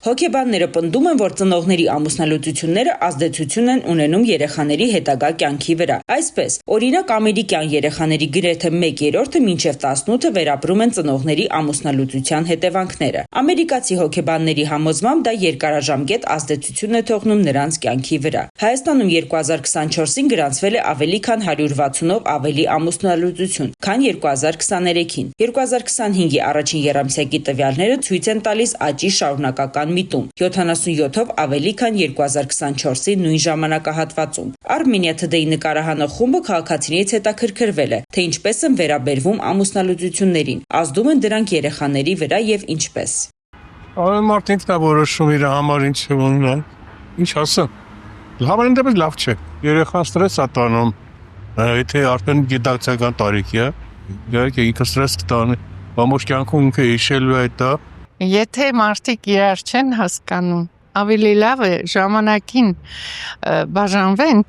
Հոգեբանները պնդում են, որ ծնողների ամուսնալուծությունները ազդեցություն են ունենում երեխաների հետագա կյանքի վրա։ Այսպես, օրինակ ամերիկյան երեխաների գրեթե 1/3-ը մինչև 18-ը վերապրում են ծնողների ամուսնալուծության հետևանքները։ Ամերիկացի հոգեբանների համոզմամբ դա երկարաժամկետ ազդեցություն է թողնում նրանց կյանքի վրա։ Հայաստանում 2024-ին գրանցվել է ավելի քան 160-ով ավելի ամուսնալուծություն, քան 2023-ին։ 2025-ի առաջին եռամսյակի տվյալները ցույց են տալիս աճի շարունակական միտում՝ 77-ով ավելի քան 2024-ի նույն ժամանակահատվածում։ Armenia Today նկարահանող խումբը քաղաքացիներից հետաքրքրվել է, թե ինչպես են վերաբերվում ամուսնալուծություններին, ազդում են դրանք երեխաների վրա եւ ինչպես։ Մարդն ինքն է որոշում իր համար ինչ ունենալ, ինչ ասեմ։ Համենայնդեպս լավ չէ։ Երեխան ստրես է տանում, եթե արդեն գիտակցական տարիքի է, իհարկե ինքը ստրես կտանի, ամբողջ կյանքում ինքը հիշելու է դա։ Եթե մարդիկ իրար չեն հասկանում, ավելի լավ է ժամանակին բաժանվեն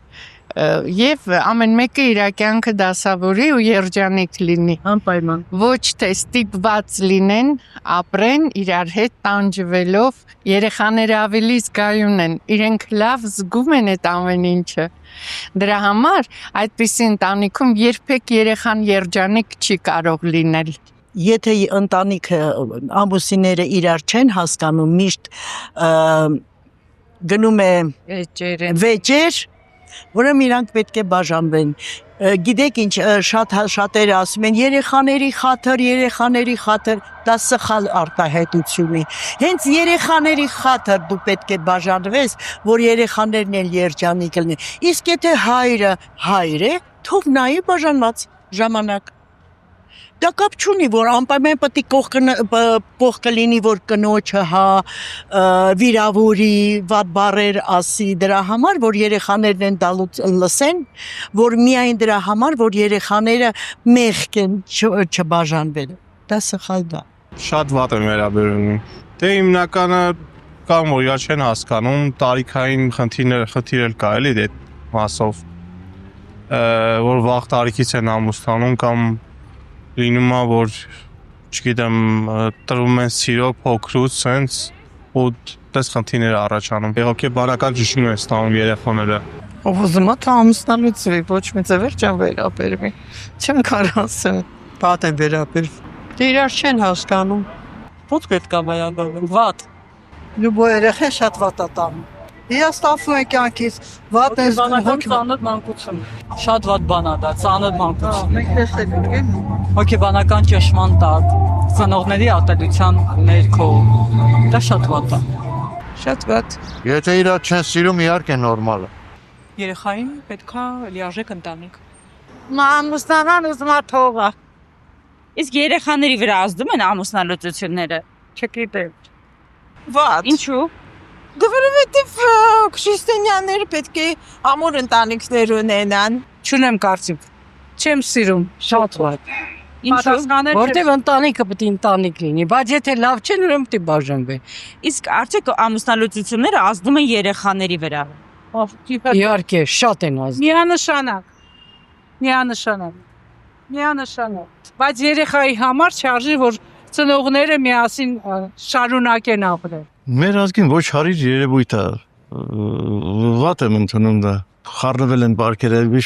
եւ ամեն մեկը իր կյանքը դասավորի ու երջանիկ լինի, անպայման։ Ոչ թե ստիպված լինեն, ապրեն իրար հետ տանջվելով, երեխաները ավելի զգայուն են, իրենք լավ զգում են այդ ամեն ինչը։ Դրա համար այդպիսի ընտանիքում երբեք երեխան երջանիկ չի կարող լինել։ Եթե ընտանիքը ամուսինները իրար չեն հասկանում, միշտ գնում է վեճեր, որում իրանք պետք է բաժանվեն։ Գիտեք ինչ, շատերը ասում են երեխաների խաթր, դա սխալ արտահայտություն է։ Հենց երեխաների խաթր դու պետք է բաժանվես, որ երեխաներն էլ երջանիկ լինեն։ Իսկ եթե հայրը հայր է, թող նայի բաժանված ժամանակ։ Դա կապ չունի, որ անպայման պետք է կողքը լինի, որ կնոջը վիրավորի, վատ բառեր ասի դրա համար, որ երեխաներն են դա լսեն, որ միայն դրա համար, որ երեխաները մեղք են չբաժանվել։ Դա սխալ դա։ Շատ վատ եմ վերաբերվում։ Դե հիմնականը կամ որ իրար չեն հասկանում, տարիքային խնդիրներ կա էլի դե մասով, որ վաղ տարիքից են ամուսնանում կամ լինում է, որ, չգիտեմ, տրվում են սիրո փոքրուց, սենց, ու տես խնդիրներ առաջանում։ Հոգեբանական ճնշում են ստանում երեխաները։ Ով ուզում է թե ամուսնալուծվի, ոչ մի ձևեր չեմ վերաբերվի։ Չեմ կարող ասել։ Վատ են վերաբերվում։ Դե իրար չեն հասկանում։ Ո՞ց պետք է վերաբերվեն, վատ։ Լյուբո երեխա շատ վատ է տանում։ Ես ստացվում է կյանքից, վատ է ծանոթ մանկություն։ Շատ վատ բան է դա, ծանոթ մանկություն։ Մենք տեսել ենք, Հոգեբանական ճնշման տակ, ծնողների ատելության ներքո, դա շատ վատ է։ Շատ վատ։ Եթե իրար չեն սիրում, իհարկե նորմալ է։ Երեխային պետքա լիարժեք ընտանիք։ ամուսնանան ուզում է թողա։ Իսկ երեխաների վրա ազդում են ամուսնալուծությունները։ Չգիտեմ։ Վատ։ Ինչու՞։ Որովհետև քրիստոնյաները պետք է ամուր ընտանիքներ ունենան։ Չունեմ կարծիք։ Չեմ սիրում, շատ վատ։ Ինչու՞։ Որտեվ ընտանիքը պետք է ընտանիք լինի, բայց եթե լավ չեն, ուրեմն պետք է բաժանվի։ Իսկ արդյոք ամուսնալուծությունները ազդում են երեխաների վրա։ Իհարկե, շատ են ազդում։ Միանշանակ։ Բայց երեխայի համար չարժի, որ ծնողները միասին շարունակեն ապրել։ Մեր ազգին ոչ հարիր երևույթ է, վատ եմ ընդունում դա, խառնվել են պարքերը, որ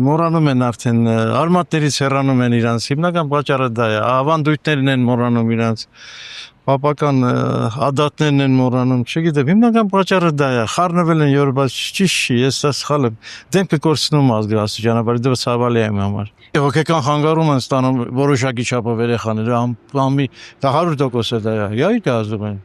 մոռանում են արդեն, արմատներից հեռանում են իրանց, հիմնական պատճառը դա է, ավանդույթներն են մոռանում իրանց, պապական ադատներն են մոռանում, չգիտեմ, հիմնական պատճառը դա է, խառնվել են յոր, բայց ճիշտ չի, ես դա սխալ եմ, դեմքը կորցնում ազգը աստիճանաբար, դա ցավալի է իմ համար։ Հոգեկան խանգարում են ստանում որոշակի չափով երեխաները, դա 100% է դա, իհարկե ազդում են։